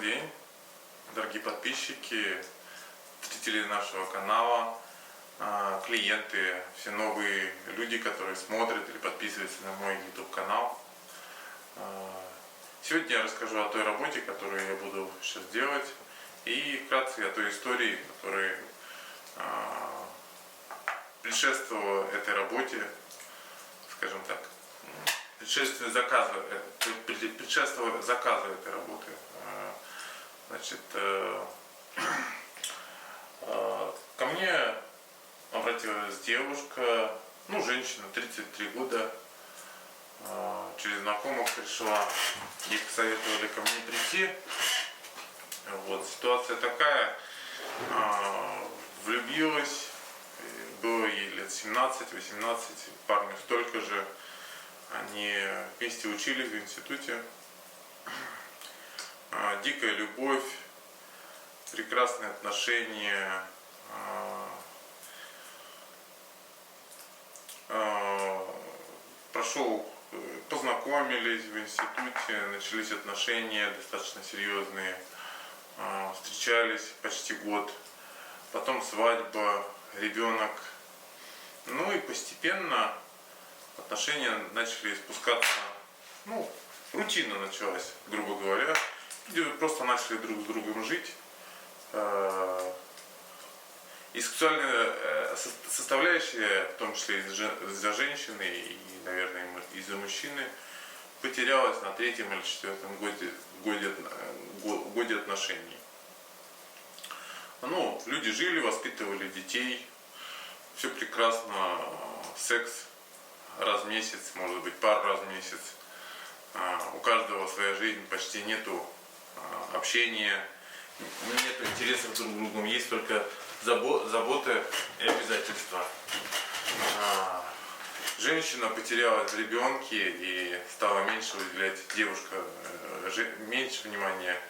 день, дорогие подписчики, зрители нашего канала, клиенты, все новые люди, которые смотрят или подписываются на мой YouTube канал. Сегодня я расскажу о той работе, которую я буду сейчас делать, и вкратце о той истории, которая предшествовала этой работе, скажем так, предшествовала заказу этой работы. Значит, ко мне обратилась девушка, женщина, 33 года, через знакомых пришла, их советовали ко мне прийти. Вот, ситуация такая, влюбилась, было ей лет 17-18, парню столько же, они вместе учились в институте. Дикая любовь, прекрасные отношения, познакомились в институте, начались отношения достаточно серьезные, встречались почти год, потом свадьба, ребенок, и постепенно отношения начали спускаться, рутина началась, грубо говоря, люди просто начали друг с другом жить, и сексуальная составляющая, в том числе из-за женщины и, наверное, из-за мужчины, потерялась на 3-м или 4-м годе отношений. Люди жили, воспитывали детей, все прекрасно, секс раз в месяц, может быть, пару раз в месяц. У каждого своя жизнь, почти нету общения, нету интересов друг к другу, есть только заботы и обязательства. Женщина потерялась в ребенке и стала меньше уделять меньше внимания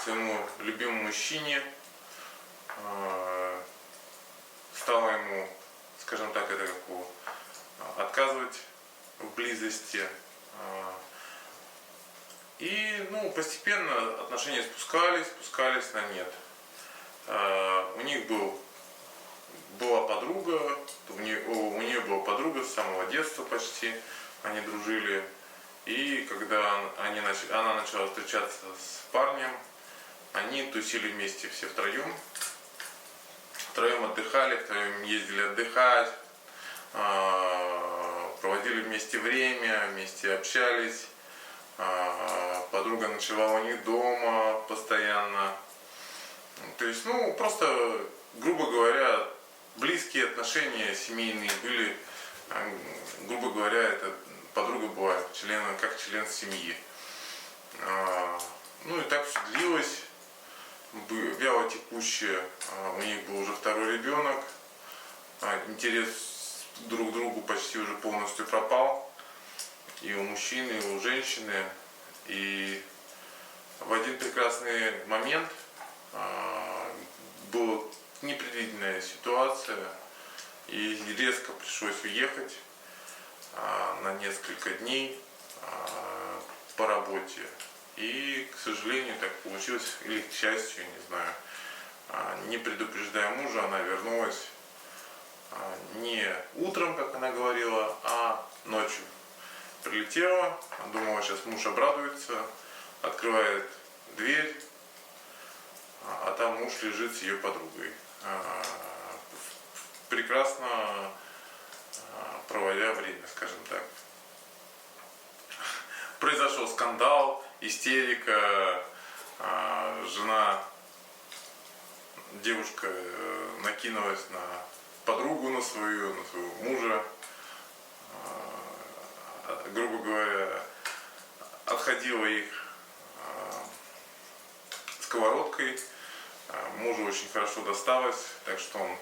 своему любимому мужчине, стала ему, скажем так, отказывать в близости. И постепенно отношения спускались на нет. У них была подруга, у нее была подруга с самого детства почти, они дружили. И когда она начала встречаться с парнем, они тусили вместе все втроем отдыхали, втроем ездили отдыхать, проводили вместе время, вместе общались. Подруга ночевала у них дома постоянно. То есть, просто, грубо говоря, близкие отношения семейные были. Грубо говоря, эта подруга была как член семьи. И так все длилось, вяло текуще. У них был уже второй ребенок. Интерес друг к другу почти уже полностью пропал. И у мужчины, и у женщины. И в один прекрасный момент была непредвиденная ситуация, и резко пришлось уехать на несколько дней по работе. И, к сожалению, так получилось, или к счастью, не знаю, не предупреждая мужа, она вернулась не утром, как она говорила, а ночью. Прилетела, думала, сейчас муж обрадуется, открывает дверь, а там муж лежит с ее подругой, прекрасно проводя время, скажем так. Произошел скандал, истерика, девушка накинулась на подругу, на своего мужа, грубо говоря, отходила их сковородкой. Мужу очень хорошо досталось, так что он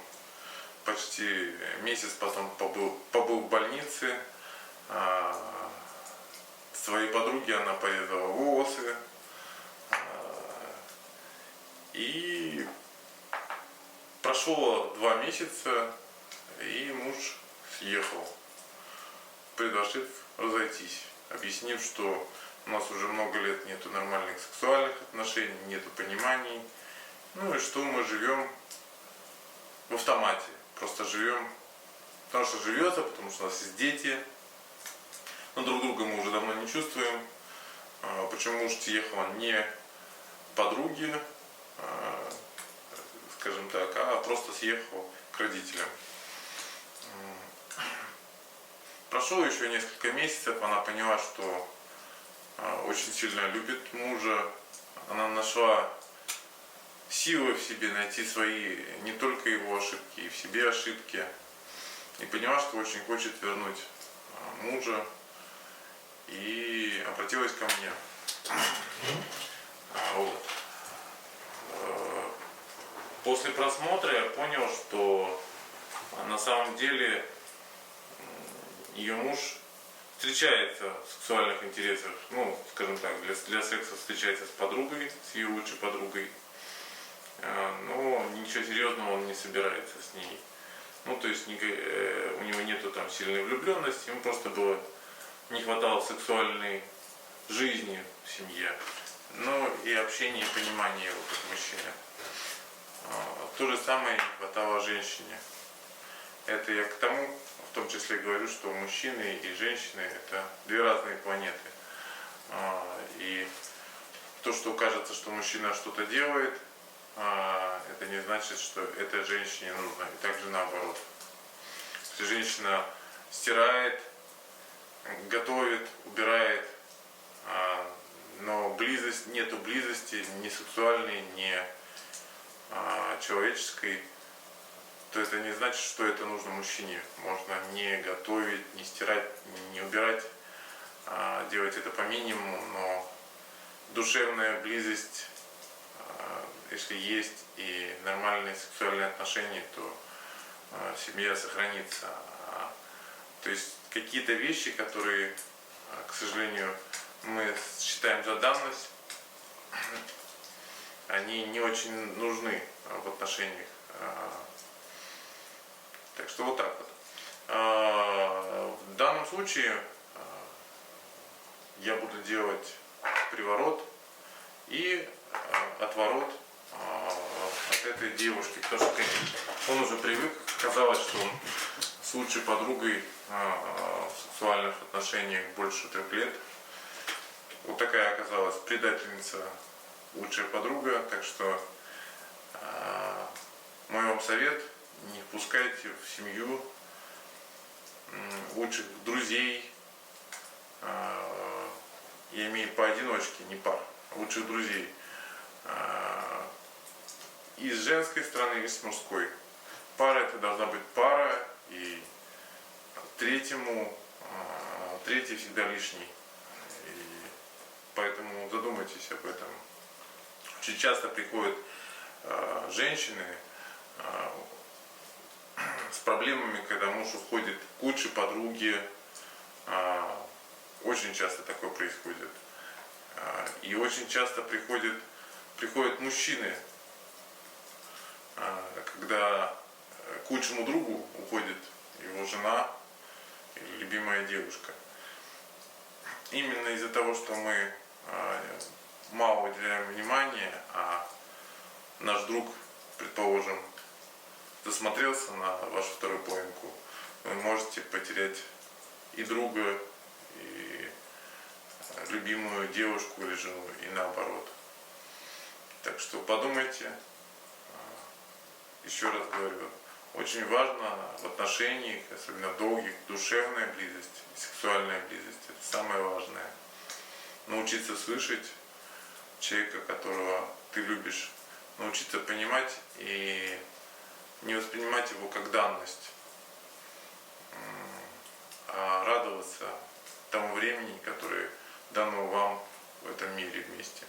почти месяц потом побыл в больнице. Своей подруге она порезала волосы. И прошло 2 месяца, и муж съехал, предложив разойтись, объяснив, что У нас уже много лет нету нормальных сексуальных отношений, нету пониманий. Ну и что мы живем в автомате. Просто живем, потому что живется, потому что у нас есть дети. Но друг друга мы уже давно не чувствуем. Почему муж съехал не подруги, скажем так, а просто съехал к родителям. Прошло еще несколько месяцев, она поняла, что очень сильно любит мужа. Она нашла силы в себе найти свои, не только его ошибки, и в себе ошибки. И поняла, что очень хочет вернуть мужа. И обратилась ко мне. Вот. После просмотра я понял, что на самом деле ее муж встречается в сексуальных интересах, ну, скажем так, для секса встречается с подругой, с ее лучшей подругой, но ничего серьезного он не собирается с ней. Ну, то есть у него нету там сильной влюбленности, ему просто было не хватало сексуальной жизни в семье, но и общения и понимания его как мужчины. То же самое не хватало женщине. Это я к тому, в том числе говорю, что мужчины и женщины это две разные планеты. И то, что кажется, что мужчина что-то делает, это не значит, что этой женщине нужно. И также наоборот. Если женщина стирает, готовит, убирает, но нету близости ни сексуальной, ни человеческой, то это не значит, что это нужно мужчине. Можно не готовить, не стирать, не убирать, делать это по минимуму, но душевная близость, если есть, и нормальные сексуальные отношения, то семья сохранится. То есть какие-то вещи, которые, к сожалению, мы считаем за данность, они не очень нужны в отношениях. Так что вот так вот. В данном случае я буду делать приворот и отворот от этой девушки, потому что он уже привык, казалось, что он с лучшей подругой в сексуальных отношениях больше 3 лет. Вот такая оказалась предательница лучшая подруга, так что мой вам совет: не впускайте в семью лучших друзей, я имею поодиночке, не пар, лучших друзей, и с женской стороны, и с мужской. Пара это должна быть пара, и третий всегда лишний. И поэтому задумайтесь об этом. Очень часто приходят женщины с проблемами, когда муж уходит к лучшей подруге. Очень часто такое происходит. И очень часто приходят мужчины, когда к лучшему другу уходит его жена или любимая девушка. Именно из-за того, что мы мало уделяем внимания, а наш друг, предположим, засмотрелся на вашу вторую половинку, вы можете потерять и друга, и любимую девушку или жену, и наоборот. Так что подумайте. Еще раз говорю, очень важно в отношениях, особенно долгих, душевная близость, сексуальная близость. Это самое важное. Научиться слышать человека, которого ты любишь, научиться понимать и не воспринимать его как данность, а радоваться тому времени, которое дано вам в этом мире вместе.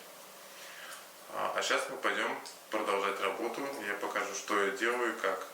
А сейчас мы пойдем продолжать работу. Я покажу, что я делаю, как